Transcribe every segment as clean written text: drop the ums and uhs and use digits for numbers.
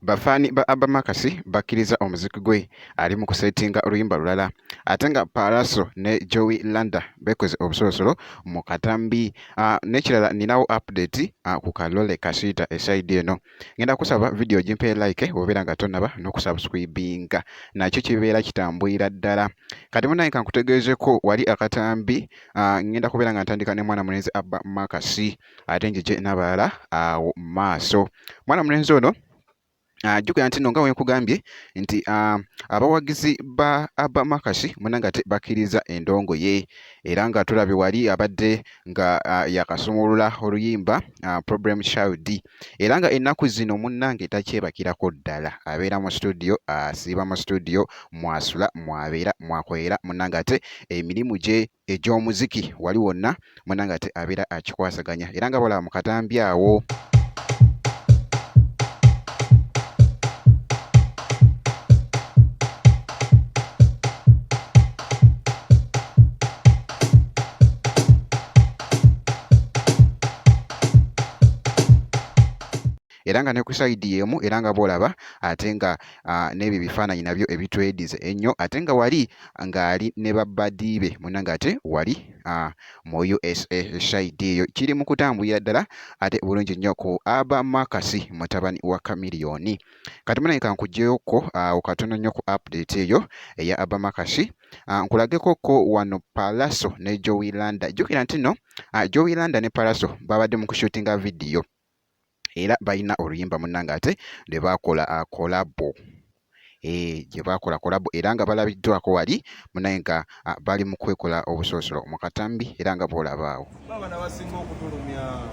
Bafaani ba Abba Makasi bakkiriza omuziki gwe ali mu kusetinga oluyimba lulala ate nga Pallaso ne Joey Landa bekoze obusolosolo mu katambi. N'ekirala ninawo update ku Kalole Kasiita eside eno. Ngenda kusaba video gimpe like obeera nga tonnaba n'okusubscribinga nakyo kibeera kitambulira ddala. Kati munaye kankutegeezeko wali akatambi ngenda kubeera nga ntandika ne mwana mulenzi Abba Makasi ate njije n'abalala awo mu maaso. Mwana mulenzi ono jjukira nti nno nga wenkugambye nti abawagizi ba Abba Makasi munanga ate bakkiriza endongo ye era nga tulabye wali abadde nga yakasumulula oluyimba Problem Child era nga ennaku zino munnange takyebakirako ddala abeera mu studio asiiba mu studio mwasula mwabeera mwakolera munnanga ate emirimu gye egy'omuziki wali wonna munnanga ate abeera akikwasaganya era nga bolaba mu katambi awo. Era nga ne ku side y'emu era nga bolaba ate nga n'ebyo bifaananyi nabyo ebitwedize ennyo ate nga wali ng'ali ne babbadiibe munnanga ate wali mu USA side eyo kiri mu kutambulira ddala ate bulungi nnyo ku Abba Makasi mutabani wa Chameleone. Kati munaye kankugyeko katono nnyo ku update eyo eya Abba Makasi nkulageko ko wano Pallaso ne Joey Landa. Jjukira nti nno Joey Landa ne Pallaso babadde mu kushootinga video era balina oluyimba munnanga ate lwe baakola kolabo gye baakola kolabo era nga balabiddwako wali munaye nga bali mu kwekola obusoosolo mu katambi era nga boolabaawo. Baabana basinga okutulumya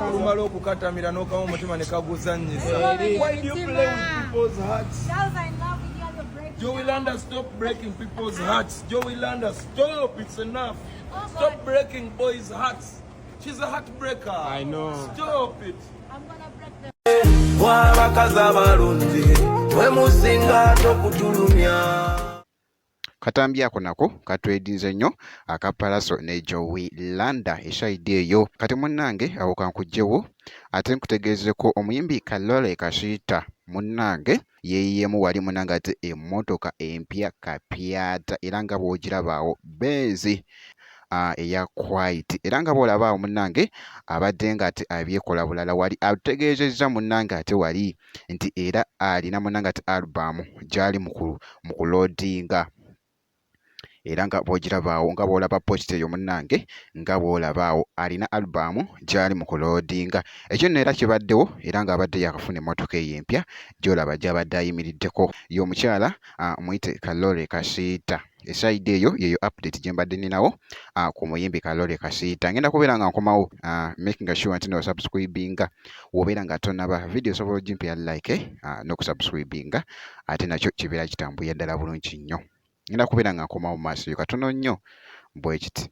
olumala okukatamira n'okamu omutima ne kaguzannyisa. Why do you play with people's hearts? Joey Landa, stop breaking people's hearts. Joey Landa, stop. It's enough. Stop breaking boys' hearts. She's a heartbreaker. I know. Stop it. I'm gonna break them. Katambi ako nako katwedinze nnyo aka Pallaso ne Joey Landa eside eyo. Kati munnange awo kankugjewo ate nkutegeezeko omuyimbi Kalole Kasiita munnange yeeyemu wali munnanga ate emmotoka empya kapyata era nga bw'ogirabaawo Benz eya White era nga boolabaawo munnange abadde nga ate abyekola bulala wali ategeezezza munnange ate wali nti era alina munnange ate album gy'ali mu kuloadinga era nga bw'ogirabaawo nga bw'olaba post eyo munnange nga bw'olabaawo alina album gy'ali mu kuloadinga. Ekyo nno era kibaddewo era ng'abadde yakafuna emmotoka eyo empya gy'olaba gy'abadde ayimiriddeko y'omukyala muyite Kalole Kasiita. Eside eyo yeyo update gye mbadde ninawo ku muyimbi Kalole Kasiita. Ngenda kubeera nga nkomawo making sure nti no subscribinga wobeera nga tonnaba video osobola ogimpa ya like n'okusubscribinga ate nakyo kibeera kitambulira ddala bulungi nnyo. Ngenda kubeera nga nkomawo mu maaso yo katono nnyo bwe kiti.